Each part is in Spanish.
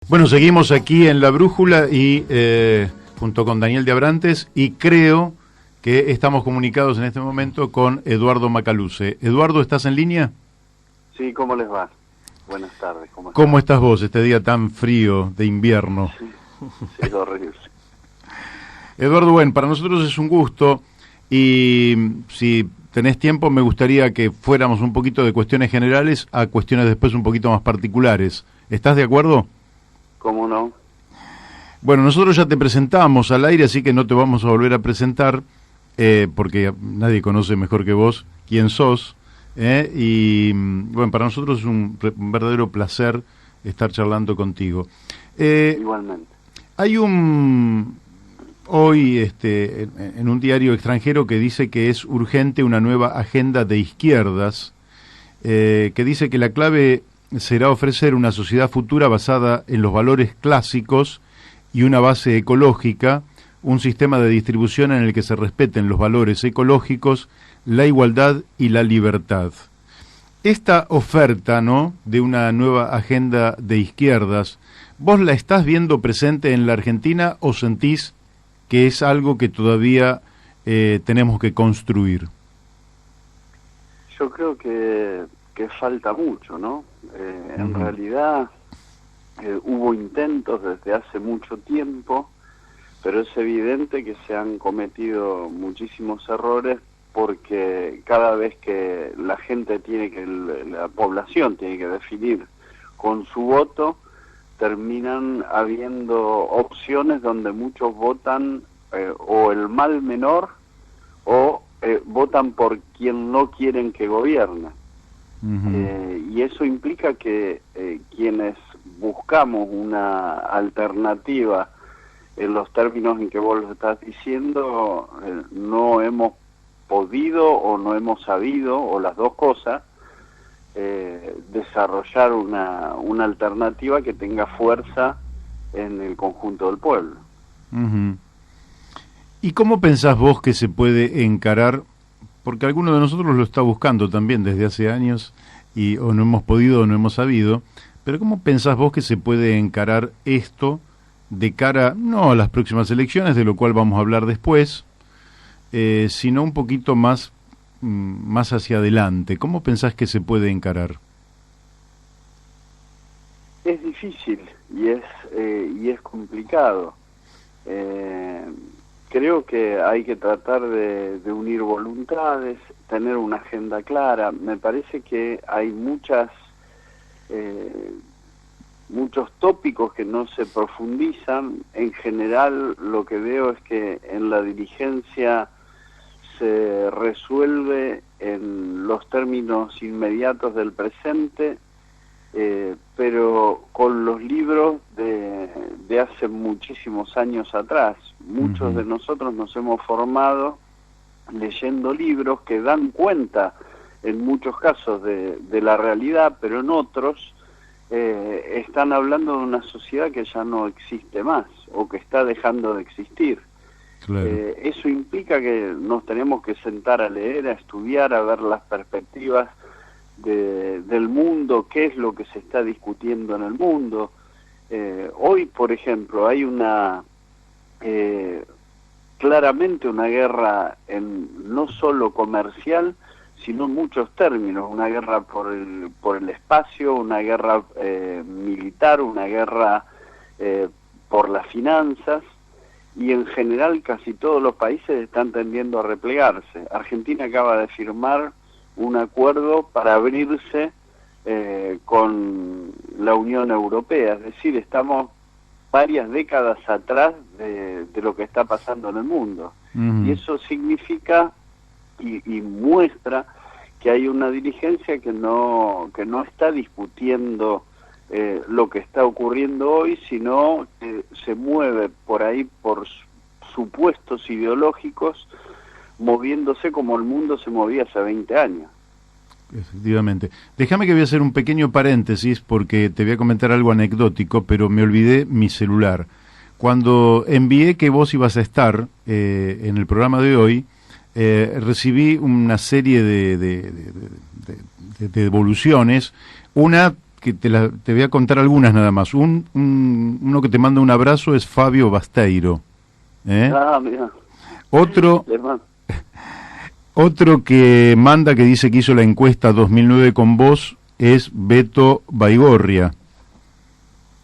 Bueno, seguimos aquí en La Brújula y junto con Daniel de Abrantes, y creo que estamos comunicados en este momento con Eduardo Macaluce. Eduardo, ¿estás en línea? Sí, ¿cómo les va? Buenas tardes. ¿Cómo estás vos este día tan frío de invierno? Sí, es horrible. Eduardo, bueno, para nosotros es un gusto y si tenés tiempo me gustaría que fuéramos un poquito de cuestiones generales a cuestiones después un poquito más particulares. ¿Estás de acuerdo? ¿Cómo no? Bueno, nosotros ya te presentamos al aire, así que no te vamos a volver a presentar, porque nadie conoce mejor que vos quién sos, y bueno, para nosotros es un verdadero placer estar charlando contigo. Igualmente. Hay hoy en un diario extranjero que dice que es urgente una nueva agenda de izquierdas, que dice que la clave será ofrecer una sociedad futura basada en los valores clásicos y una base ecológica, un sistema de distribución en el que se respeten los valores ecológicos, la igualdad y la libertad. Esta oferta, ¿no?, de una nueva agenda de izquierdas, ¿vos la estás viendo presente en la Argentina o sentís que es algo que todavía tenemos que construir? Yo creo que falta mucho, ¿no? En realidad hubo intentos desde hace mucho tiempo, pero es evidente que se han cometido muchísimos errores porque cada vez que la gente la población tiene que definir con su voto, terminan habiendo opciones donde muchos votan o el mal menor o votan por quien no quieren que gobierne. Y eso implica que quienes buscamos una alternativa en los términos en que vos lo estás diciendo, no hemos podido o no hemos sabido, o las dos cosas, desarrollar una alternativa que tenga fuerza en el conjunto del pueblo. ¿Y cómo pensás vos que se puede encarar? Porque alguno de nosotros lo está buscando también desde hace años y o no hemos podido o no hemos sabido, pero ¿cómo pensás vos que se puede encarar esto de cara, no a las próximas elecciones, de lo cual vamos a hablar después, sino un poquito más hacia adelante? ¿Cómo pensás que se puede encarar? Es difícil y es complicado. Creo que hay que tratar de unir voluntades, tener una agenda clara. Me parece que hay muchos tópicos que no se profundizan. En general, lo que veo es que en la dirigencia se resuelve en los términos inmediatos del presente, pero con los libros de hace muchísimos años atrás. Muchos de nosotros nos hemos formado leyendo libros que dan cuenta en muchos casos de la realidad, pero en otros están hablando de una sociedad que ya no existe más o que está dejando de existir. Claro. Eso implica que nos tenemos que sentar a leer, a estudiar, a ver las perspectivas del mundo, qué es lo que se está discutiendo en el mundo. Hoy, por ejemplo, hay claramente una guerra no solo comercial, sino en muchos términos, una guerra por el espacio, una guerra militar, una guerra por las finanzas, y en general casi todos los países están tendiendo a replegarse. Argentina acaba de firmar un acuerdo para abrirse con la Unión Europea, es decir, estamos varias décadas atrás de lo que está pasando en el mundo. Y eso significa y muestra que hay una dirigencia que no está discutiendo lo que está ocurriendo hoy, sino que se mueve por ahí por supuestos ideológicos, moviéndose como el mundo se movía hace 20 años. Efectivamente. Déjame que voy a hacer un pequeño paréntesis porque te voy a comentar algo anecdótico, pero me olvidé mi celular. Cuando envié que vos ibas a estar en el programa de hoy, recibí una serie de devoluciones, una que te voy a contar algunas nada más. Uno que te manda un abrazo es Fabio Basteiro. Mira. Otro que manda, que dice que hizo la encuesta 2009 con vos, es Beto Baigorria.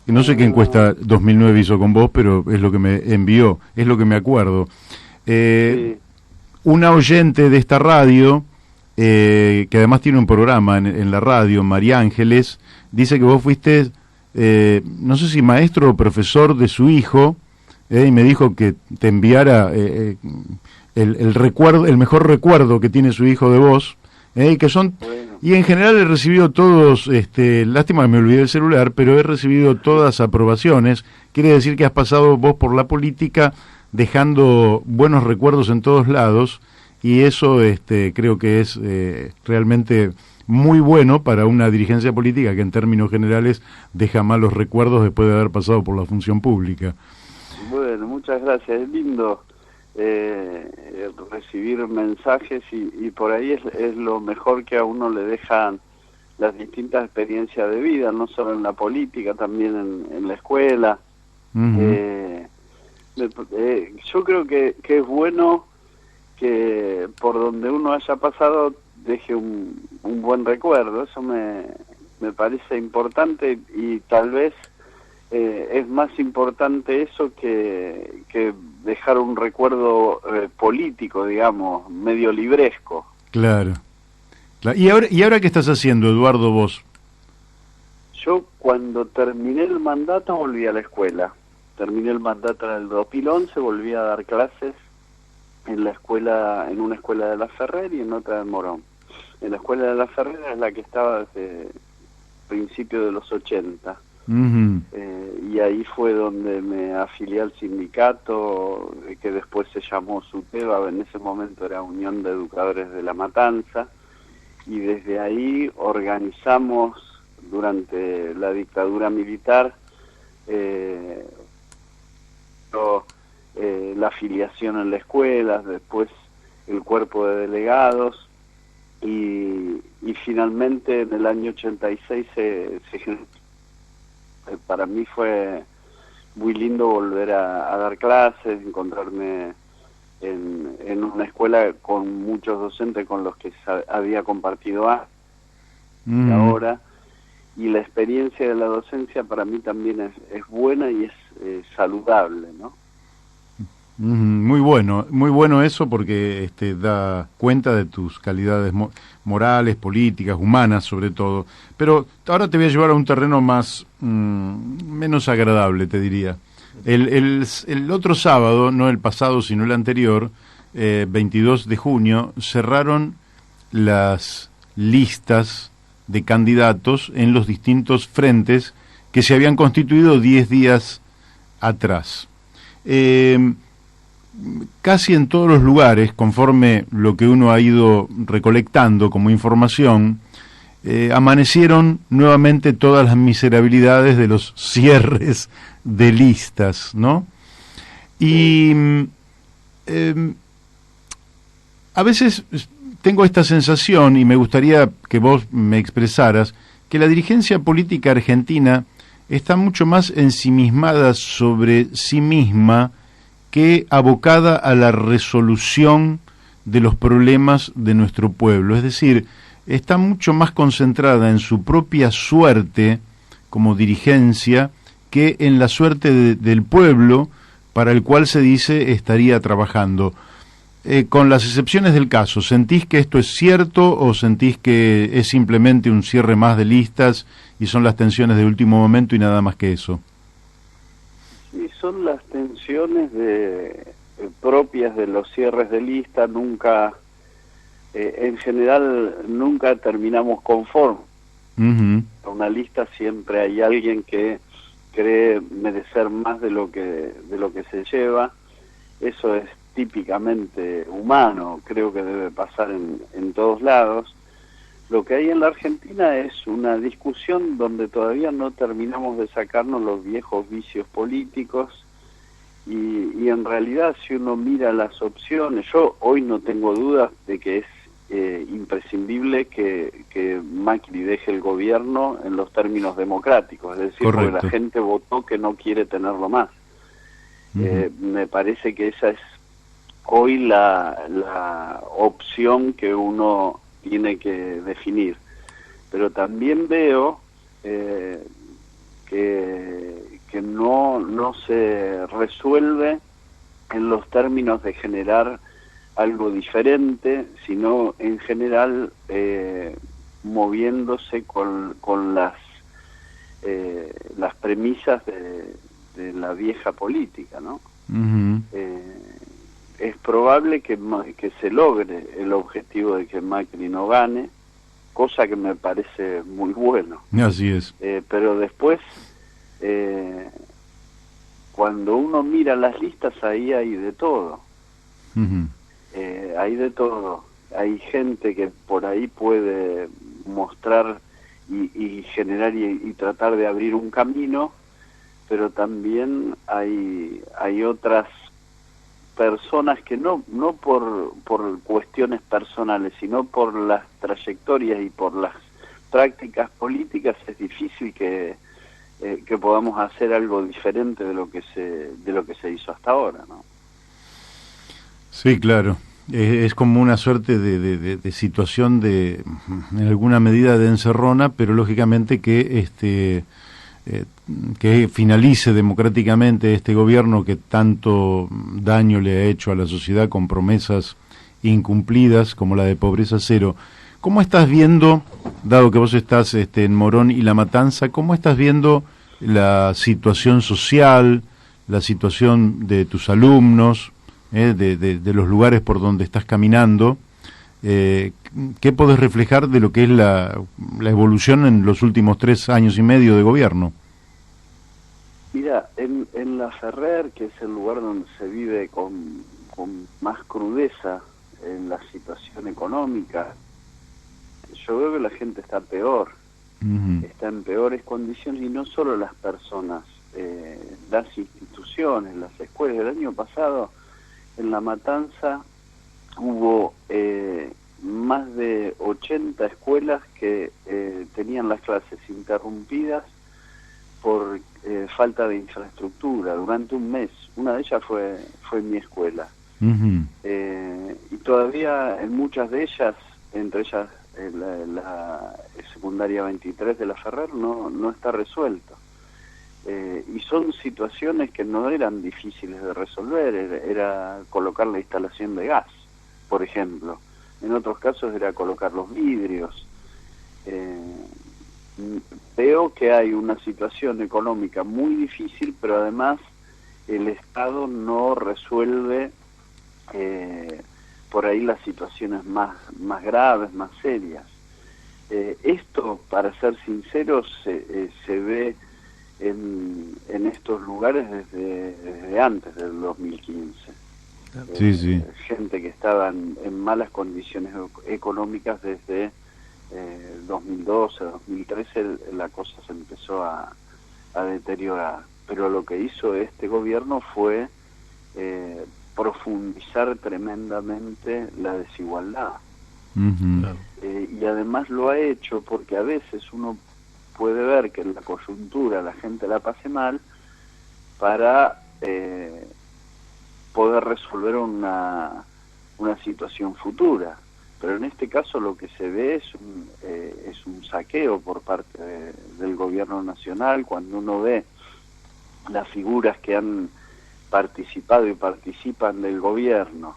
No sé qué encuesta 2009 hizo con vos, pero es lo que me envió, es lo que me acuerdo. Sí. Una oyente de esta radio, que además tiene un programa en la radio, María Ángeles, dice que vos fuiste, no sé si maestro o profesor de su hijo, y me dijo que te enviara el recuerdo, el mejor recuerdo que tiene su hijo de vos, que son... Bueno. Y en general he recibido todos, lástima que me olvidé el celular, pero he recibido todas aprobaciones. Quiere decir que has pasado vos por la política dejando buenos recuerdos en todos lados, y eso creo que es realmente muy bueno para una dirigencia política que en términos generales deja malos recuerdos después de haber pasado por la función pública. Bueno, muchas gracias. Es lindo recibir mensajes y por ahí es lo mejor que a uno le dejan las distintas experiencias de vida, no solo en la política, también en la escuela. Uh-huh. Yo creo que es bueno que por donde uno haya pasado deje un buen recuerdo. Eso me parece importante, y tal vez es más importante eso que dejar un recuerdo político, digamos, medio libresco. Claro. ¿Y ahora qué estás haciendo, Eduardo, vos? Yo cuando terminé el mandato volví a la escuela. Terminé el mandato en el 2011, volví a dar clases en la escuela, en una escuela de La Ferrer y en otra de Morón. En la escuela de La Ferrer es la que estaba desde principios de los 80. Uh-huh. Y ahí fue donde me afilié al sindicato, que después se llamó SUTEBA, en ese momento era Unión de Educadores de La Matanza, y desde ahí organizamos durante la dictadura militar la afiliación en la escuela, después el cuerpo de delegados, y finalmente en el año 86 para mí fue muy lindo volver a dar clases, encontrarme en una escuela con muchos docentes con los que había compartido ahora, y la experiencia de la docencia para mí también es buena y es saludable, ¿no? Muy bueno eso, porque da cuenta de tus calidades morales, políticas, humanas sobre todo. Pero ahora te voy a llevar a un terreno más menos agradable, te diría. El otro sábado, no el pasado sino el anterior, 22 de junio, cerraron las listas de candidatos en los distintos frentes que se habían constituido 10 días atrás. Casi en todos los lugares, conforme lo que uno ha ido recolectando como información, amanecieron nuevamente todas las miserabilidades de los cierres de listas, ¿no? Y a veces tengo esta sensación, y me gustaría que vos me expresaras, que la dirigencia política argentina está mucho más ensimismada sobre sí misma que abocada a la resolución de los problemas de nuestro pueblo. Es decir, está mucho más concentrada en su propia suerte como dirigencia que en la suerte del pueblo para el cual se dice estaría trabajando. Con las excepciones del caso, ¿sentís que esto es cierto o sentís que es simplemente un cierre más de listas y son las tensiones de último momento y nada más que eso? Sí, son las tensiones propias de los cierres de lista. Nunca, en general, nunca terminamos conformes. Uh-huh. En una lista siempre hay alguien que cree merecer más de lo que se lleva. Eso es típicamente humano, creo que debe pasar en todos lados. Lo que hay en la Argentina es una discusión donde todavía no terminamos de sacarnos los viejos vicios políticos, y en realidad si uno mira las opciones, yo hoy no tengo dudas de que es imprescindible que Macri deje el gobierno en los términos democráticos, es decir, Correcto. porque la gente votó que no quiere tenerlo más. Me parece que esa es hoy la opción que uno tiene que definir. Pero también veo que no se resuelve en los términos de generar algo diferente, sino en general moviéndose con las premisas de la vieja política, ¿no? Es probable que se logre el objetivo de que Macri no gane, cosa que me parece muy bueno. Así es. Pero después, cuando uno mira las listas, ahí hay de todo. Hay de todo. Hay gente que por ahí puede mostrar y generar y tratar de abrir un camino, pero también hay otras personas que no por cuestiones personales, sino por las trayectorias y por las prácticas políticas, es difícil que podamos hacer algo diferente de lo que se hizo hasta ahora, ¿no? Sí, claro. Es como una suerte de situación en alguna medida de encerrona, pero lógicamente que finalice democráticamente este gobierno que tanto daño le ha hecho a la sociedad con promesas incumplidas como la de pobreza cero. ¿Cómo estás viendo, dado que vos estás en Morón y La Matanza, cómo estás viendo la situación social, la situación de tus alumnos, de los lugares por donde estás caminando? ¿Qué podés reflejar de lo que es la evolución en los últimos 3 años y medio de gobierno? Mira, en La Ferrer, que es el lugar donde se vive con más crudeza en la situación económica, yo veo que la gente está peor, está en peores condiciones, y no solo las personas, las instituciones, las escuelas. El año pasado en La Matanza hubo más de 80 escuelas que tenían las clases interrumpidas por falta de infraestructura durante un mes. Una de ellas fue mi escuela. Y todavía en muchas de ellas, entre ellas la secundaria 23 de La Ferrer, no está resuelto. Y son situaciones que no eran difíciles de resolver, era colocar la instalación de gas, por ejemplo. En otros casos era colocar los vidrios. Veo que hay una situación económica muy difícil, pero además el Estado no resuelve por ahí las situaciones más graves, más serias. Esto, para ser sinceros, se ve en estos lugares desde antes del 2015. Sí. Gente que estaba en malas condiciones económicas desde 2012, 2013, la cosa se empezó a deteriorar. Pero lo que hizo este gobierno fue profundizar tremendamente la desigualdad. Y además lo ha hecho porque a veces uno puede ver que en la coyuntura la gente la pase mal para poder resolver una situación futura. Pero en este caso lo que se ve es un saqueo por parte del gobierno nacional. Cuando uno ve las figuras que han participado y participan del gobierno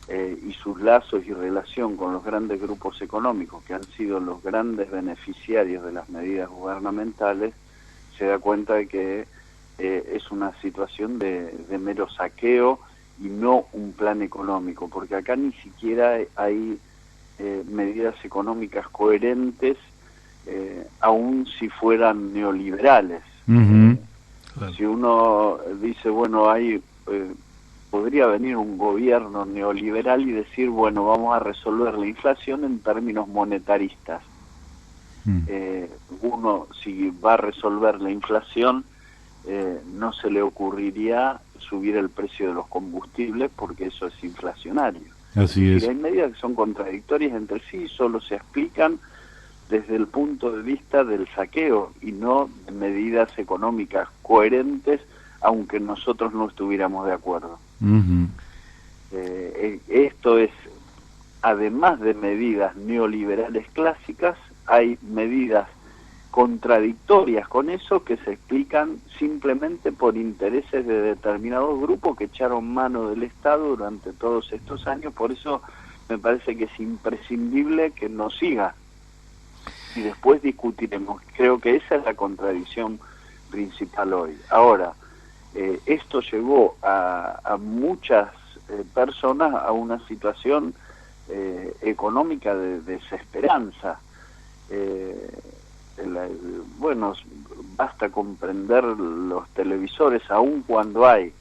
y sus lazos y relación con los grandes grupos económicos que han sido los grandes beneficiarios de las medidas gubernamentales, se da cuenta de que es una situación de mero saqueo y no un plan económico, porque acá ni siquiera hay medidas económicas coherentes, aun si fueran neoliberales. Claro. Si uno dice, bueno, podría venir un gobierno neoliberal y decir, bueno, vamos a resolver la inflación en términos monetaristas. Uno, si va a resolver la inflación, no se le ocurriría subir el precio de los combustibles porque eso es inflacionario. Así es. Hay medidas que son contradictorias entre sí, solo se explican desde el punto de vista del saqueo y no de medidas económicas coherentes, aunque nosotros no estuviéramos de acuerdo. Esto es, además de medidas neoliberales clásicas, hay medidas contradictorias con eso que se explican simplemente por intereses de determinados grupos que echaron mano del Estado durante todos estos años. Por eso me parece que es imprescindible que nos siga y después discutiremos. Creo que esa es la contradicción principal hoy. Ahora, esto llevó a muchas personas a una situación económica de desesperanza. Bueno, basta comprender los televisores, aun cuando hay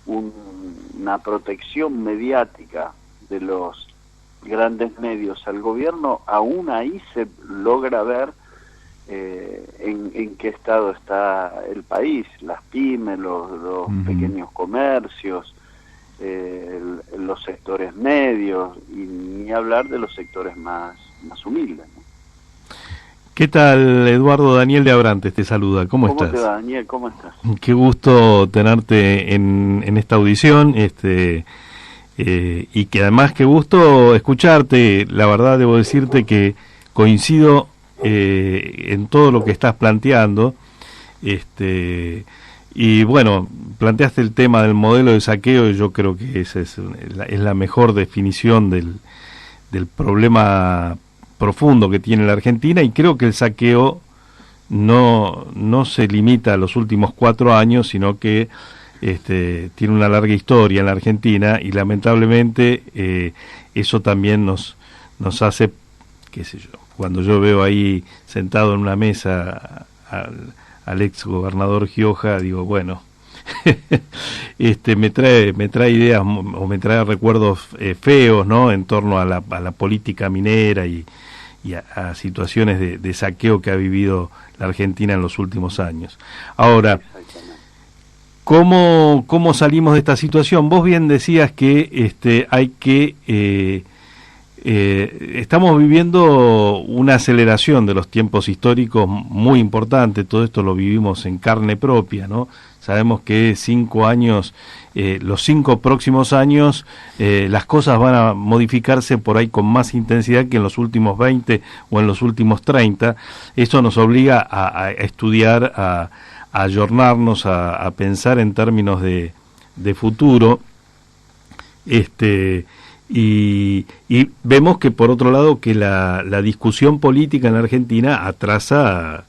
una protección mediática de los grandes medios al gobierno, aún ahí se logra ver en qué estado está el país, las pymes, los pequeños comercios, los sectores medios, y ni hablar de los sectores más humildes, ¿no? ¿Qué tal, Eduardo? Daniel de Abrantes te saluda. ¿Cómo estás? ¿Cómo te va, Daniel? ¿Cómo estás? Qué gusto tenerte en esta audición, y que además qué gusto escucharte. La verdad debo decirte que coincido en todo lo que estás planteando. Y bueno, planteaste el tema del modelo de saqueo, y yo creo que esa es la mejor definición del problema profundo que tiene la Argentina, y creo que el saqueo no se limita a los últimos 4 años, sino que tiene una larga historia en la Argentina, y lamentablemente eso también nos hace, qué sé yo, cuando yo veo ahí sentado en una mesa al ex gobernador Gioja, digo, bueno, me trae ideas o me trae recuerdos feos, ¿no?, en torno a la política minera y a situaciones de saqueo que ha vivido la Argentina en los últimos años. Ahora, ¿cómo salimos de esta situación? Vos bien decías que hay que estamos viviendo una aceleración de los tiempos históricos muy importante. Todo esto lo vivimos en carne propia, ¿no? Sabemos que 5 años, los 5 próximos años, las cosas van a modificarse por ahí con más intensidad que en los últimos 20 o en los últimos 30. Eso nos obliga a estudiar, a ayornarnos, a pensar en términos de futuro. Y vemos que, por otro lado, que la discusión política en la Argentina atrasa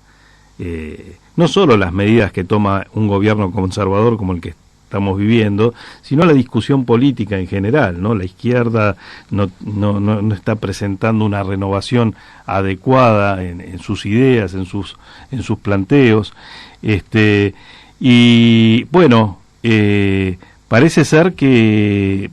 no solo las medidas que toma un gobierno conservador como el que estamos viviendo, sino la discusión política en general, ¿no? La izquierda no está presentando una renovación adecuada en sus ideas, en sus planteos, y bueno, parece ser que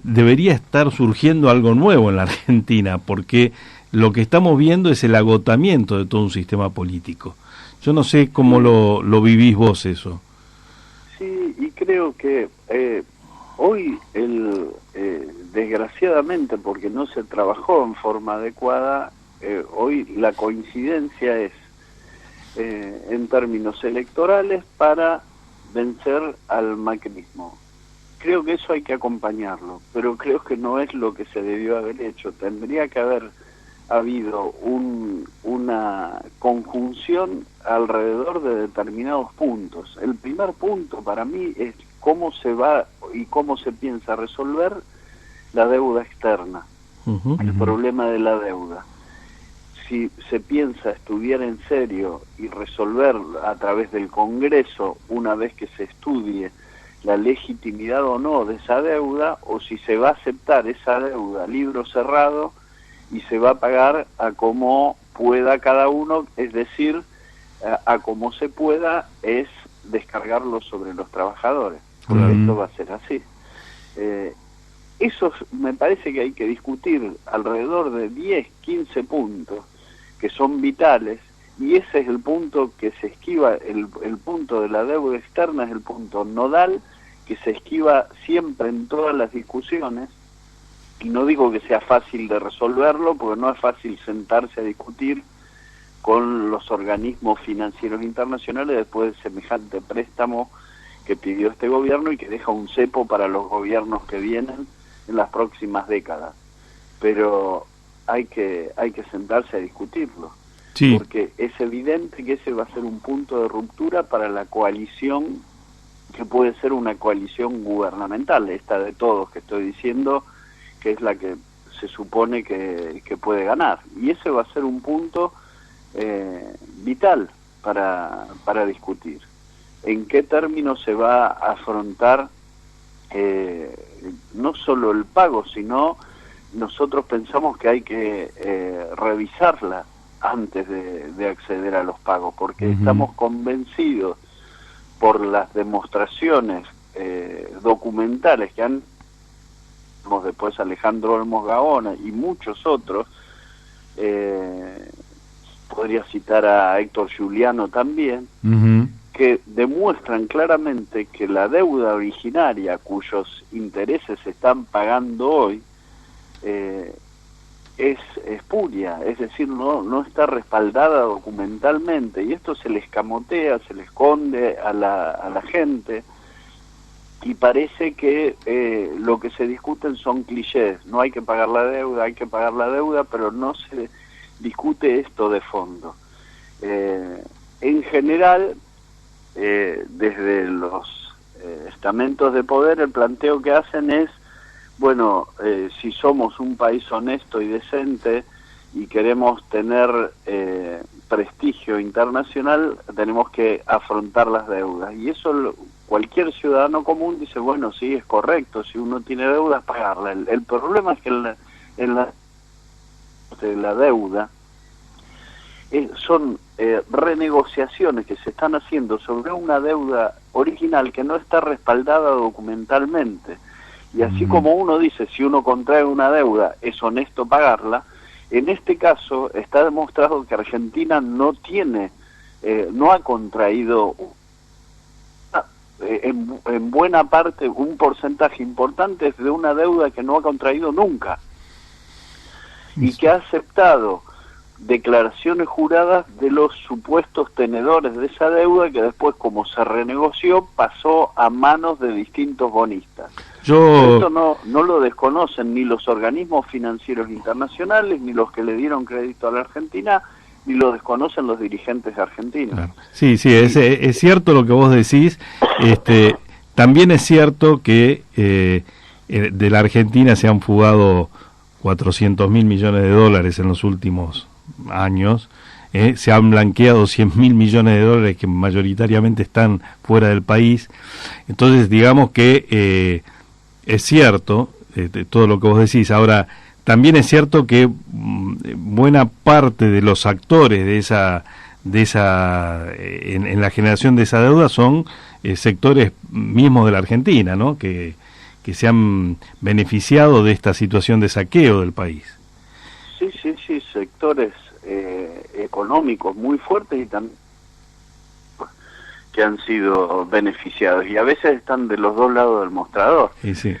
debería estar surgiendo algo nuevo en la Argentina, porque lo que estamos viendo es el agotamiento de todo un sistema político. Yo no sé cómo lo vivís vos eso. Sí, y creo que hoy, desgraciadamente, porque no se trabajó en forma adecuada, hoy la coincidencia es, en términos electorales, para vencer al macrismo. Creo que eso hay que acompañarlo, pero creo que no es lo que se debió haber hecho. Tendría que haber habido una conjunción alrededor de determinados puntos. El primer punto para mí es cómo se va y cómo se piensa resolver la deuda externa, el problema de la deuda. Si se piensa estudiar en serio y resolver a través del Congreso, una vez que se estudie la legitimidad o no de esa deuda, o si se va a aceptar esa deuda a libro cerrado y se va a pagar a como pueda cada uno, es decir, a como se pueda, es descargarlo sobre los trabajadores, porque esto va a ser así. Eso me parece que hay que discutir alrededor de 10, 15 puntos que son vitales, y ese es el punto que se esquiva. El punto de la deuda externa es el punto nodal, que se esquiva siempre en todas las discusiones, y no digo que sea fácil de resolverlo, porque no es fácil sentarse a discutir con los organismos financieros internacionales después de semejante préstamo que pidió este gobierno y que deja un cepo para los gobiernos que vienen en las próximas décadas. Pero hay que sentarse a discutirlo, Sí. porque es evidente que ese va a ser un punto de ruptura para la coalición, que puede ser una coalición gubernamental, esta de todos que estoy diciendo, que es la que se supone que puede ganar. Y ese va a ser un punto vital para discutir. ¿En qué términos se va a afrontar no solo el pago, sino nosotros pensamos que hay que revisarla antes de acceder a los pagos, porque estamos convencidos por las demostraciones documentales que han después Alejandro Olmos Gaona y muchos otros, podría citar a Héctor Giuliano también, que demuestran claramente que la deuda originaria cuyos intereses se están pagando hoy es espuria, es decir, no está respaldada documentalmente, y esto se le escamotea, se le esconde a la gente, y parece que lo que se discuten son clichés. No hay que pagar la deuda, hay que pagar la deuda, pero no se discute esto de fondo. En general, desde los estamentos de poder, el planteo que hacen es, bueno, si somos un país honesto y decente y queremos tener prestigio internacional, tenemos que afrontar las deudas. Y eso cualquier ciudadano común dice, bueno, sí, es correcto, si uno tiene deudas, pagarla. El problema es que en la deuda son renegociaciones que se están haciendo sobre una deuda original que no está respaldada documentalmente. Y así como uno dice, si uno contrae una deuda, es honesto pagarla, en este caso está demostrado que Argentina no ha contraído en buena parte un porcentaje importante de una deuda que no ha contraído nunca, y que ha aceptado declaraciones juradas de los supuestos tenedores de esa deuda, que después, como se renegoció, pasó a manos de distintos bonistas. Esto no lo desconocen ni los organismos financieros internacionales, ni los que le dieron crédito a la Argentina, ni lo desconocen los dirigentes argentinos. Claro. Sí, es cierto lo que vos decís. También es cierto que de la Argentina se han fugado 400.000 millones de dólares en los últimos años. Se han blanqueado 100.000 millones de dólares que mayoritariamente están fuera del país. Entonces, digamos que es cierto todo lo que vos decís. Ahora, también es cierto que buena parte de los actores en la generación de esa deuda son sectores mismos de la Argentina, ¿no? Que se han beneficiado de esta situación de saqueo del país. Sí, sectores económicos muy fuertes y también que han sido beneficiados, y a veces están de los dos lados del mostrador. Sí.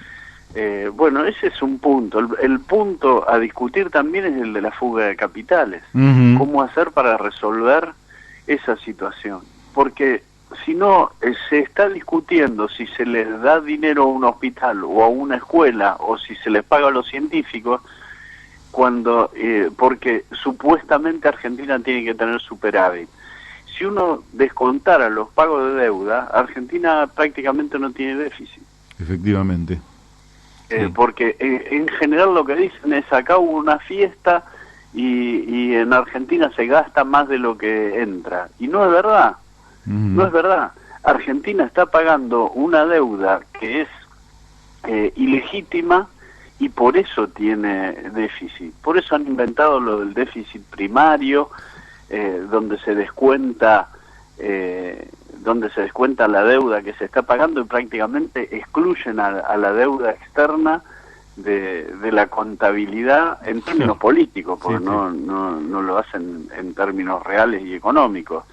Bueno, ese es un punto. El punto a discutir también es el de la fuga de capitales. ¿Cómo hacer para resolver esa situación? Porque si no, se está discutiendo si se les da dinero a un hospital o a una escuela, o si se les paga a los científicos, porque supuestamente Argentina tiene que tener superávit. Si uno descontara los pagos de deuda, Argentina prácticamente no tiene déficit. Efectivamente. Porque en general lo que dicen es, acá hubo una fiesta y en Argentina se gasta más de lo que entra. Y no es verdad. No es verdad. Argentina está pagando una deuda que es ilegítima, y por eso tiene déficit. Por eso han inventado lo del déficit primario, donde se descuenta la deuda que se está pagando, y prácticamente excluyen a la deuda externa de la contabilidad en términos políticos, porque no lo hacen en términos reales y económicos.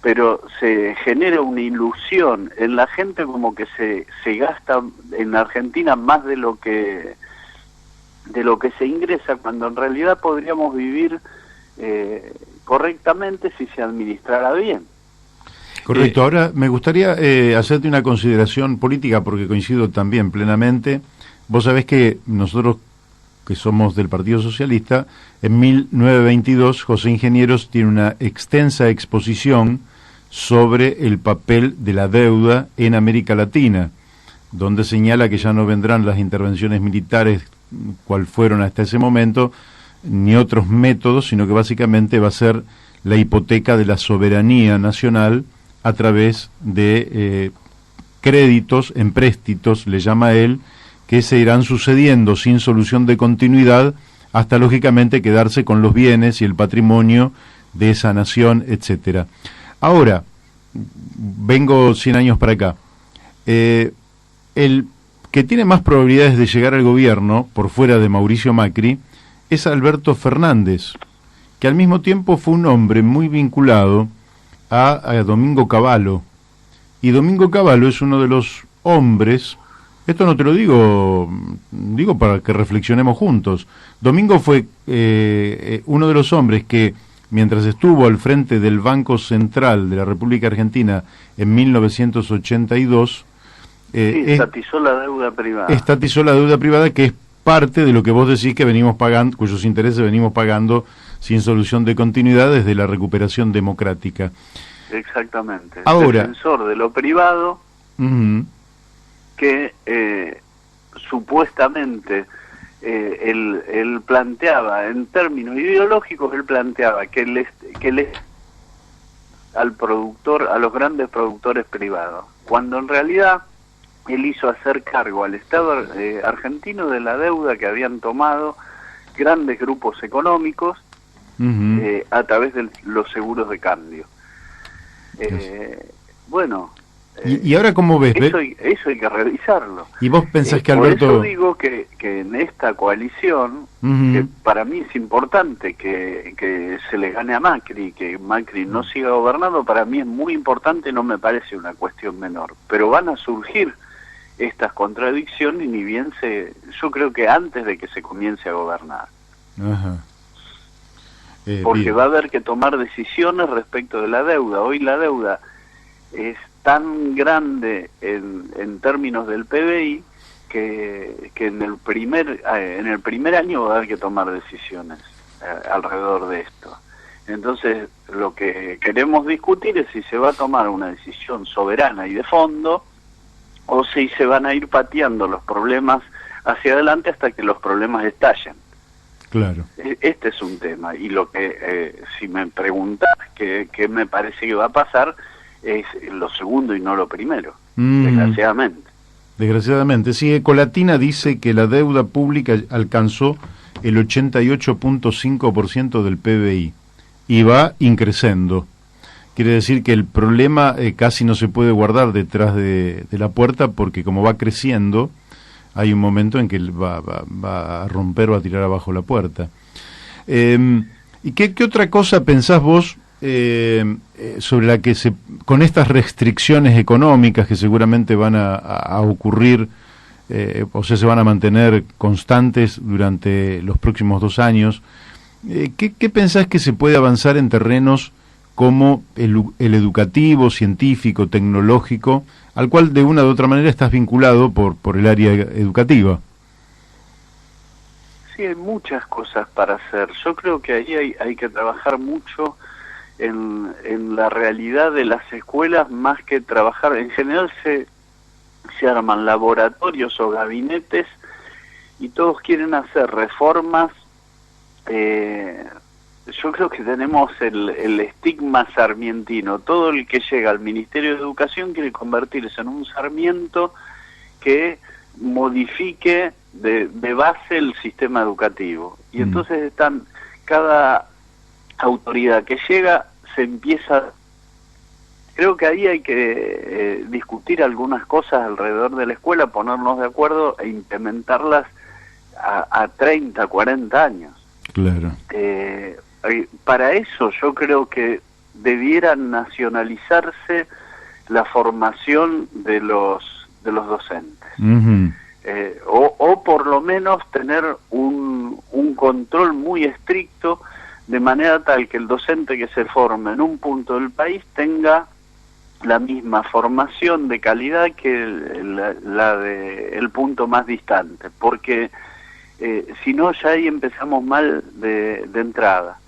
pero se genera una ilusión en la gente como que se gasta en Argentina más de lo que se ingresa, cuando en realidad podríamos vivir correctamente si se administrara bien. Correcto. Ahora me gustaría hacerte una consideración política, porque coincido también plenamente. Vos sabés que nosotros, que somos del Partido Socialista, en 1922 José Ingenieros tiene una extensa exposición sobre el papel de la deuda en América Latina, donde señala que ya no vendrán las intervenciones militares cual fueron hasta ese momento, ni otros métodos, sino que básicamente va a ser la hipoteca de la soberanía nacional a través de créditos, empréstitos, le llama él, que se irán sucediendo sin solución de continuidad hasta lógicamente quedarse con los bienes y el patrimonio de esa nación, etcétera. Ahora, vengo 100 años para acá. El que tiene más probabilidades de llegar al gobierno, por fuera de Mauricio Macri, es Alberto Fernández, que al mismo tiempo fue un hombre muy vinculado a Domingo Cavallo. Y Domingo Cavallo es uno de los hombres, esto no te lo digo para que reflexionemos juntos. Domingo fue uno de los hombres que, mientras estuvo al frente del Banco Central de la República Argentina en 1982, estatizó la deuda privada. Estatizó la deuda privada, que es parte de lo que vos decís que venimos pagando, cuyos intereses venimos pagando sin solución de continuidad desde la recuperación democrática. Exactamente. Ahora, defensor de lo privado, que supuestamente él planteaba, en términos ideológicos, él planteaba que al productor, a los grandes productores privados, cuando en realidad él hizo hacer cargo al Estado argentino de la deuda que habían tomado grandes grupos económicos a través de los seguros de cambio. Bueno, ¿Y ahora cómo ves? Eso hay que revisarlo. ¿Y vos pensás que Alberto...? Por eso digo que en esta coalición, que para mí es importante que se le gane a Macri, que Macri no siga gobernando, para mí es muy importante, no me parece una cuestión menor. Pero van a surgir estas contradicciones, y ni bien yo creo que antes de que se comience a gobernar. Porque bien. va a haber que tomar decisiones respecto de la deuda. Hoy la deuda es tan grande en términos del PBI que en el primer año va a haber que tomar decisiones alrededor de esto. Entonces, lo que queremos discutir es si se va a tomar una decisión soberana y de fondo, o si se van a ir pateando los problemas hacia adelante hasta que los problemas estallen. Claro. Este es un tema, y lo que, si me preguntas qué me parece que va a pasar, es lo segundo y no lo primero, desgraciadamente. Desgraciadamente, sí. Ecolatina dice que la deuda pública alcanzó el 88.5% del PBI y va increciendo. Quiere decir que el problema casi no se puede guardar detrás de la puerta, porque como va creciendo, hay un momento en que va a romper o a tirar abajo la puerta. ¿Y qué otra cosa pensás vos sobre la que con estas restricciones económicas que seguramente van a ocurrir, o sea, se van a mantener constantes durante los próximos 2 años, ¿qué pensás que se puede avanzar en terrenos como el educativo, científico, tecnológico, al cual de una u otra manera estás vinculado por el área educativa? Sí, hay muchas cosas para hacer. Yo creo que ahí hay que trabajar mucho en la realidad de las escuelas, más que trabajar. En general se arman laboratorios o gabinetes y todos quieren hacer reformas. Yo creo que tenemos el estigma sarmientino. Todo el que llega al Ministerio de Educación quiere convertirse en un Sarmiento que modifique de base el sistema educativo. Y entonces cada autoridad que llega se empieza... Creo que ahí hay que discutir algunas cosas alrededor de la escuela, ponernos de acuerdo e implementarlas a 30, 40 años. Claro. Para eso yo creo que debiera nacionalizarse la formación de los docentes. Ujú. O por lo menos tener un control muy estricto, de manera tal que el docente que se forme en un punto del país tenga la misma formación de calidad que la de el punto más distante, porque si no, ya ahí empezamos mal de entrada.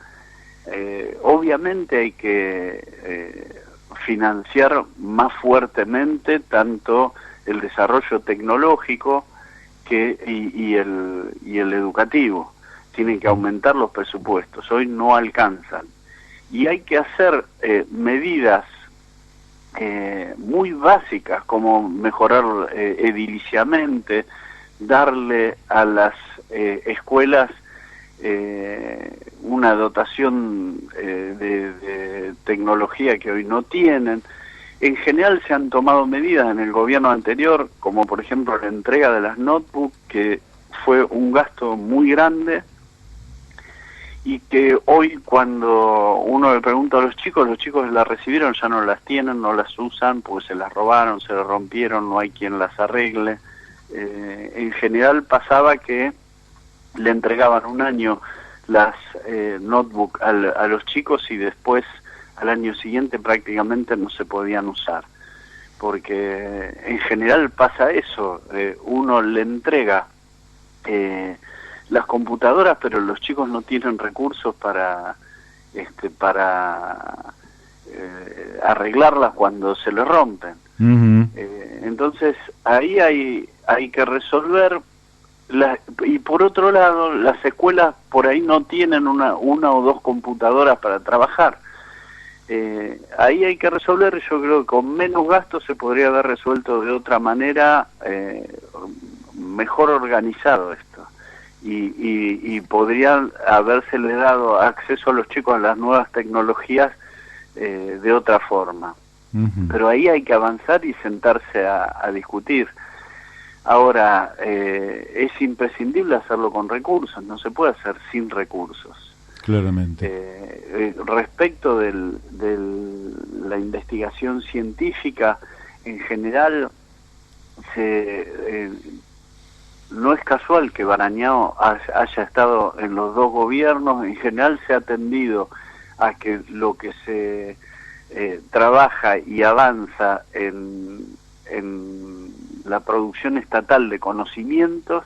Obviamente hay que financiar más fuertemente tanto el desarrollo tecnológico y el educativo. Tienen que aumentar los presupuestos, hoy no alcanzan. Y hay que hacer medidas muy básicas, como mejorar ediliciamente, darle a las escuelas una dotación de tecnología que hoy no tienen. En general se han tomado medidas en el gobierno anterior, como por ejemplo la entrega de las notebooks, que fue un gasto muy grande, y que hoy cuando uno le pregunta a los chicos las recibieron, ya no las tienen, no las usan, porque se las robaron, se las rompieron, no hay quien las arregle. En general pasaba que le entregaban un año las notebooks a los chicos y después al año siguiente prácticamente no se podían usar, porque en general pasa eso, uno le entrega las computadoras, pero los chicos no tienen recursos para arreglarlas cuando se les rompen. Ujú. Entonces ahí hay que resolver. Y por otro lado, las escuelas por ahí no tienen una o dos computadoras para trabajar. Ahí hay que resolver. Yo creo que con menos gastos se podría haber resuelto de otra manera, mejor organizado esto. Y podría habérsele dado acceso a los chicos a las nuevas tecnologías de otra forma. Ujú. Pero ahí hay que avanzar y sentarse a discutir. Ahora, es imprescindible hacerlo con recursos, no se puede hacer sin recursos. Claramente. Respecto de la investigación científica, en general, no es casual que Barañao haya estado en los dos gobiernos. En general se ha tendido a que lo que se trabaja y avanza en la producción estatal de conocimientos,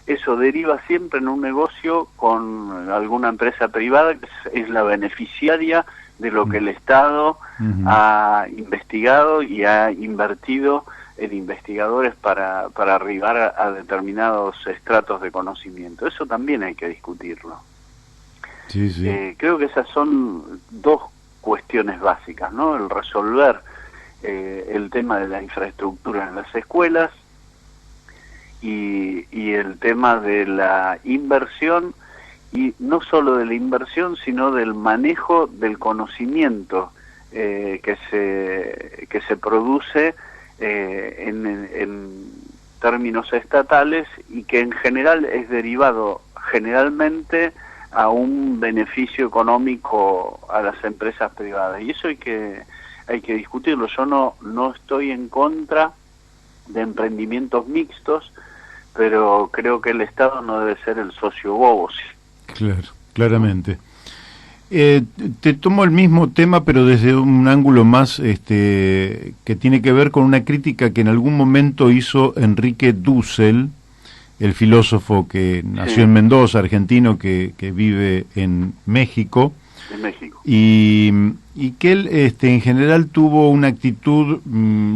eso deriva siempre en un negocio con alguna empresa privada que es la beneficiaria de lo que el Estado ha investigado y ha invertido en investigadores para arribar a determinados estratos de conocimiento. Eso también hay que discutirlo. Sí, sí. Creo que esas son dos cuestiones básicas, ¿no? El resolver el tema de la infraestructura en las escuelas y el tema de la inversión, y no solo de la inversión, sino del manejo del conocimiento que se produce en términos estatales, y que en general es derivado generalmente a un beneficio económico a las empresas privadas. Y eso hay que discutirlo. Yo no estoy en contra de emprendimientos mixtos, pero creo que el Estado no debe ser el socio bobo. Claro, claramente. Te tomo el mismo tema, pero desde un ángulo más que tiene que ver con una crítica que en algún momento hizo Enrique Dussel, el filósofo que nació en Mendoza, argentino, que vive en México. En México. Y que él en general tuvo una actitud,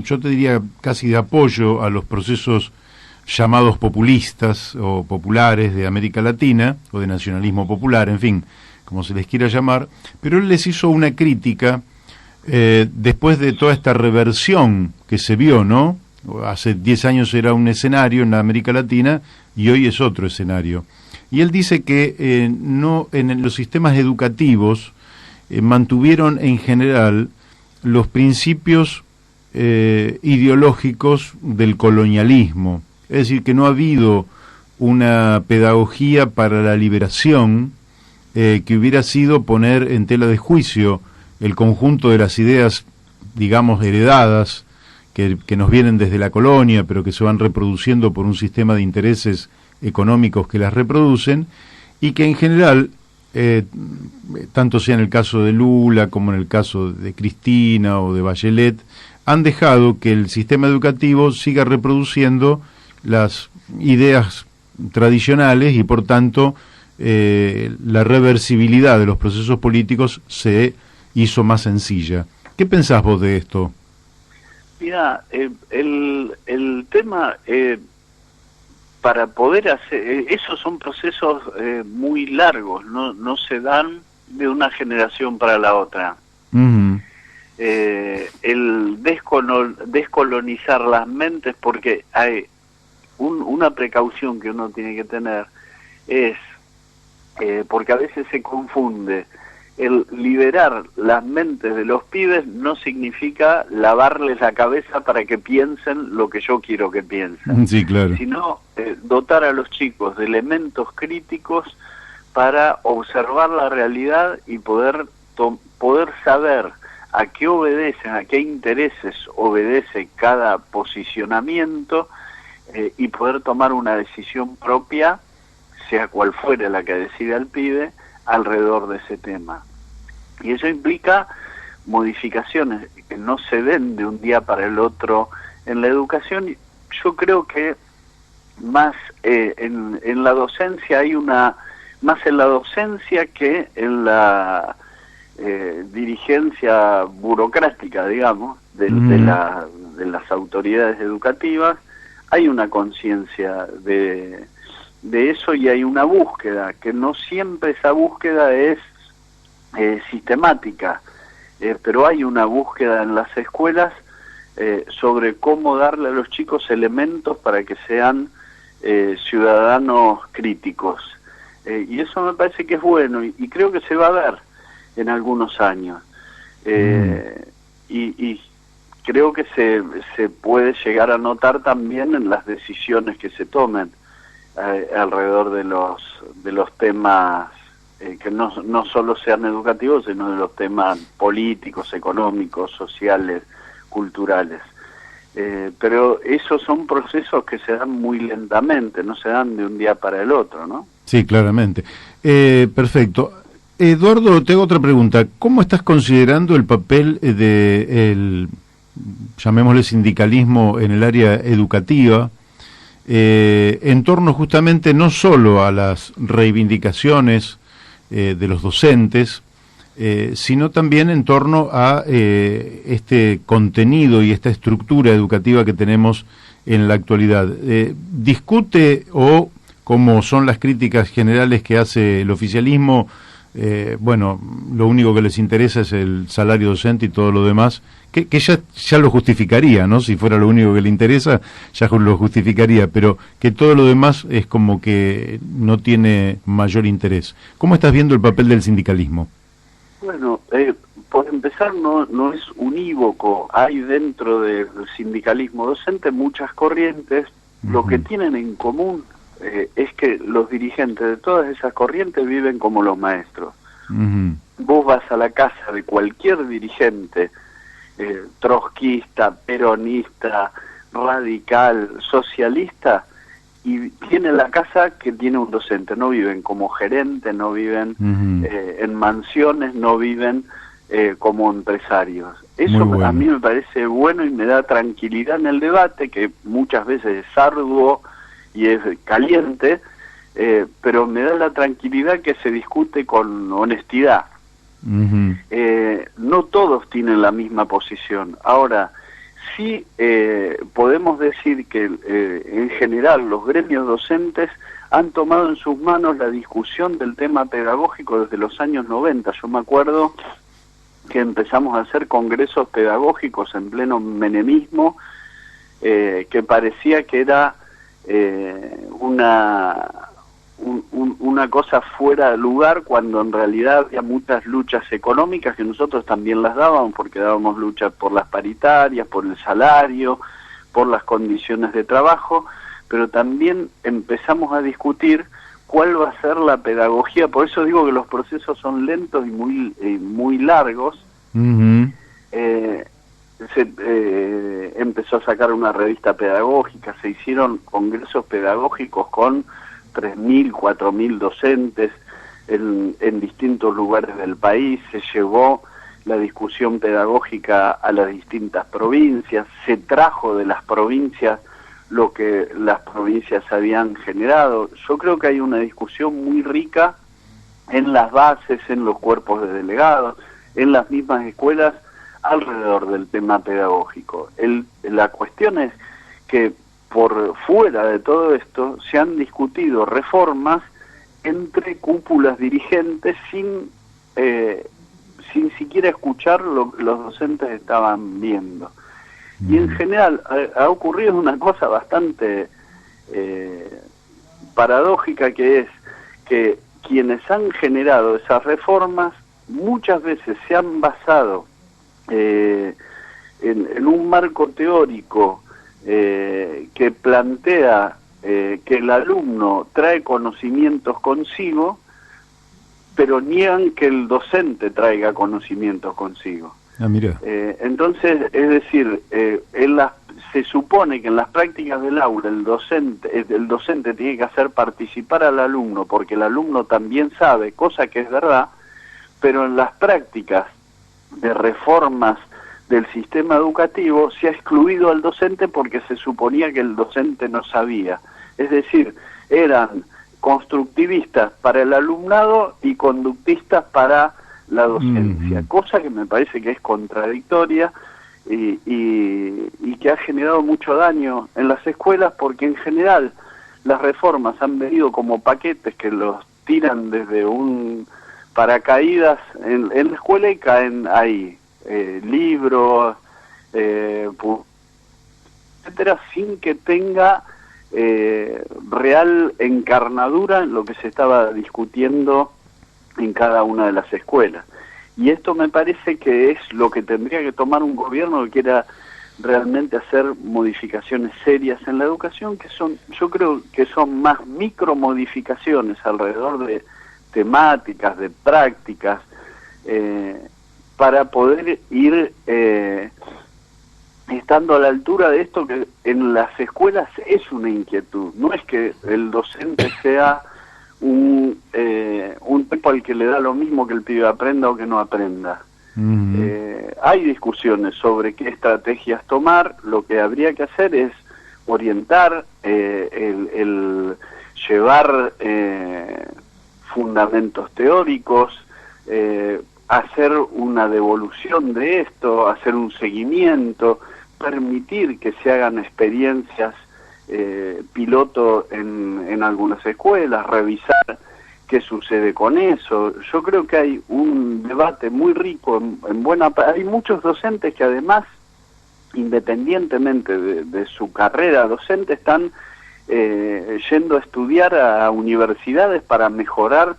yo te diría, casi de apoyo a los procesos llamados populistas o populares de América Latina, o de nacionalismo popular, en fin, como se les quiera llamar, pero él les hizo una crítica después de toda esta reversión que se vio, ¿no? Hace 10 años era un escenario en América Latina y hoy es otro escenario. Y él dice que no en los sistemas educativos mantuvieron en general los principios ideológicos del colonialismo. Es decir, que no ha habido una pedagogía para la liberación que hubiera sido poner en tela de juicio el conjunto de las ideas, digamos, heredadas, que nos vienen desde la colonia, pero que se van reproduciendo por un sistema de intereses económicos que las reproducen, y que en general, tanto sea en el caso de Lula como en el caso de Cristina o de Bachelet, han dejado que el sistema educativo siga reproduciendo las ideas tradicionales y por tanto la reversibilidad de los procesos políticos se hizo más sencilla. ¿Qué pensás vos de esto? Mira, el tema, para poder hacer, esos son procesos muy largos, no se dan de una generación para la otra. Uh-huh. El descolonizar las mentes, porque hay una precaución que uno tiene que tener, es, porque a veces se confunde, el liberar las mentes de los pibes no significa lavarles la cabeza para que piensen lo que yo quiero que piensen, sí, claro, sino dotar a los chicos de elementos críticos para observar la realidad y poder saber a qué obedecen, a qué intereses obedece cada posicionamiento, y poder tomar una decisión propia, sea cual fuere la que decida el pibe, alrededor de ese tema. Y eso implica modificaciones que no se den de un día para el otro en la educación. Yo creo que más en la docencia hay más en la docencia que en la dirigencia burocrática, digamos, de las autoridades educativas. Hay una conciencia de eso y hay una búsqueda, que no siempre esa búsqueda es sistemática, pero hay una búsqueda en las escuelas sobre cómo darle a los chicos elementos para que sean ciudadanos críticos. Y eso me parece que es bueno y creo que se va a ver en algunos años. Y creo que se puede llegar a notar también en las decisiones que se tomen alrededor de los temas que no solo sean educativos, sino de los temas políticos, económicos, sociales, culturales. Pero esos son procesos que se dan muy lentamente, no se dan de un día para el otro, ¿no? Sí, claramente. Perfecto. Eduardo, te hago otra pregunta. ¿Cómo estás considerando el papel del, llamémosle, sindicalismo en el área educativa, en torno justamente no solo a las reivindicaciones de los docentes, sino también en torno a este contenido y esta estructura educativa que tenemos en la actualidad? ¿Discute o, como son las críticas generales que hace el oficialismo, bueno, lo único que les interesa es el salario docente y todo lo demás, que ya lo justificaría, ¿no? Si fuera lo único que le interesa, ya lo justificaría, pero que todo lo demás es como que no tiene mayor interés. ¿Cómo estás viendo el papel del sindicalismo? Bueno, por empezar, no es unívoco. Hay dentro del sindicalismo docente muchas corrientes. Lo que tienen en común es que los dirigentes de todas esas corrientes viven como los maestros. Vos vas a la casa de cualquier dirigente, trotskista, peronista, radical, socialista, y tiene la casa que tiene un docente. No viven como gerente, no viven en mansiones, no viven como empresarios. Eso bueno. A mí me parece bueno y me da tranquilidad en el debate, que muchas veces es arduo y es caliente, pero me da la tranquilidad que se discute con honestidad. No todos tienen la misma posición. Ahora, sí podemos decir que en general los gremios docentes han tomado en sus manos la discusión del tema pedagógico desde los años 90. Yo me acuerdo que empezamos a hacer congresos pedagógicos en pleno menemismo, que parecía que era una cosa fuera de lugar, cuando en realidad había muchas luchas económicas que nosotros también las dábamos, porque dábamos lucha por las paritarias, por el salario, por las condiciones de trabajo, pero también empezamos a discutir cuál va a ser la pedagogía. Por eso digo que los procesos son lentos y muy largos, Ujú. Empezó a sacar una revista pedagógica, se hicieron congresos pedagógicos con 3.000, 4.000 docentes en distintos lugares del país, se llevó la discusión pedagógica a las distintas provincias, se trajo de las provincias lo que las provincias habían generado. Yo creo que hay una discusión muy rica en las bases, en los cuerpos de delegados, en las mismas escuelas, alrededor del tema pedagógico. La cuestión es que por fuera de todo esto se han discutido reformas entre cúpulas dirigentes sin siquiera escuchar lo que los docentes estaban viendo. Y en general ha ocurrido una cosa bastante paradójica, que es que quienes han generado esas reformas muchas veces se han basado en un marco teórico que plantea que el alumno trae conocimientos consigo, pero niegan que el docente traiga conocimientos consigo. Ah, mira. Entonces, es decir, se supone que en las prácticas del aula el docente tiene que hacer participar al alumno, porque el alumno también sabe, cosa que es verdad, pero en las prácticas de reformas del sistema educativo se ha excluido al docente porque se suponía que el docente no sabía. Es decir, eran constructivistas para el alumnado y conductistas para la docencia, cosa que me parece que es contradictoria y que ha generado mucho daño en las escuelas, porque en general las reformas han venido como paquetes que los tiran desde un paracaídas en la escuela y caen ahí, libros, etcétera, sin que tenga real encarnadura en lo que se estaba discutiendo en cada una de las escuelas. Y esto me parece que es lo que tendría que tomar un gobierno que quiera realmente hacer modificaciones serias en la educación, que son, yo creo que son más micromodificaciones alrededor de temáticas, de prácticas, para poder ir estando a la altura de esto que en las escuelas es una inquietud. No es que el docente sea un tipo al que le da lo mismo que el pibe aprenda o que no aprenda. Hay discusiones sobre qué estrategias tomar. Lo que habría que hacer es orientar, el llevar fundamentos teóricos, hacer una devolución de esto, hacer un seguimiento, permitir que se hagan experiencias piloto en algunas escuelas, revisar qué sucede con eso. Yo creo que hay un debate muy rico, hay muchos docentes que además, independientemente de su carrera docente, están yendo a estudiar a universidades para mejorar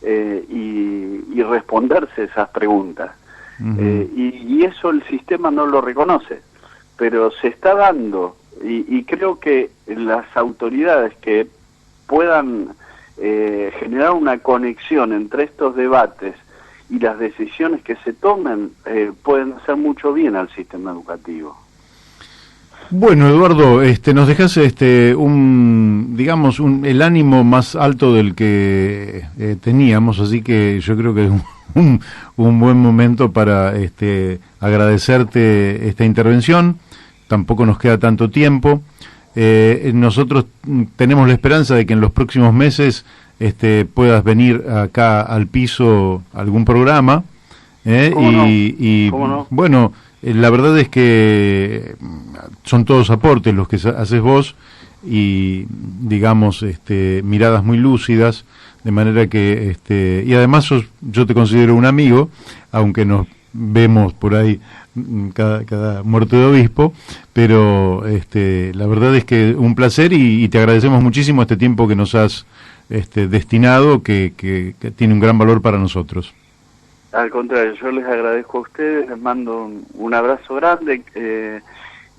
y responderse esas preguntas. Y eso el sistema no lo reconoce, pero se está dando, y creo que las autoridades que puedan generar una conexión entre estos debates y las decisiones que se tomen pueden hacer mucho bien al sistema educativo. Bueno, Eduardo, nos dejas el ánimo más alto del que teníamos, así que yo creo que es un buen momento para agradecerte esta intervención. Tampoco nos queda tanto tiempo. Nosotros tenemos la esperanza de que en los próximos meses puedas venir acá al piso a algún programa. ¿Cómo no? Y ¿Cómo no? bueno, la verdad es que son todos aportes los que haces vos y, digamos, miradas muy lúcidas, de manera que, y además yo te considero un amigo, aunque nos vemos por ahí cada muerte de obispo, pero la verdad es que un placer y te agradecemos muchísimo este tiempo que nos has destinado, que tiene un gran valor para nosotros. Al contrario, yo les agradezco a ustedes, les mando un abrazo grande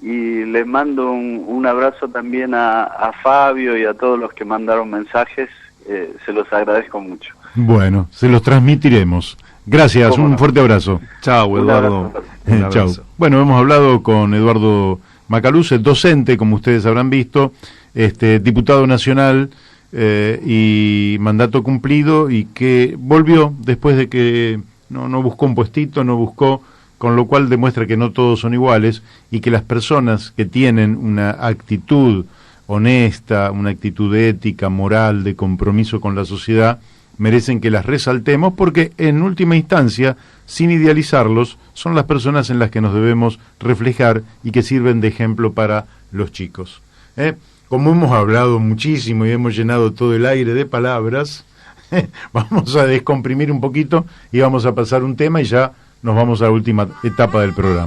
y les mando un abrazo también a Fabio y a todos los que mandaron mensajes, se los agradezco mucho. Bueno, se los transmitiremos. Gracias, ¿Cómo un no? fuerte abrazo. Chao, Un Eduardo. abrazo. Un abrazo. Chau. Bueno, hemos hablado con Eduardo Macaluce, docente, como ustedes habrán visto, diputado nacional y mandato cumplido, y que volvió después de que no buscó un puestito, no buscó, con lo cual demuestra que no todos son iguales y que las personas que tienen una actitud honesta, una actitud ética, moral, de compromiso con la sociedad, merecen que las resaltemos, porque en última instancia, sin idealizarlos, son las personas en las que nos debemos reflejar y que sirven de ejemplo para los chicos. Como hemos hablado muchísimo y hemos llenado todo el aire de palabras, vamos a descomprimir un poquito y vamos a pasar un tema y ya nos vamos a la última etapa del programa.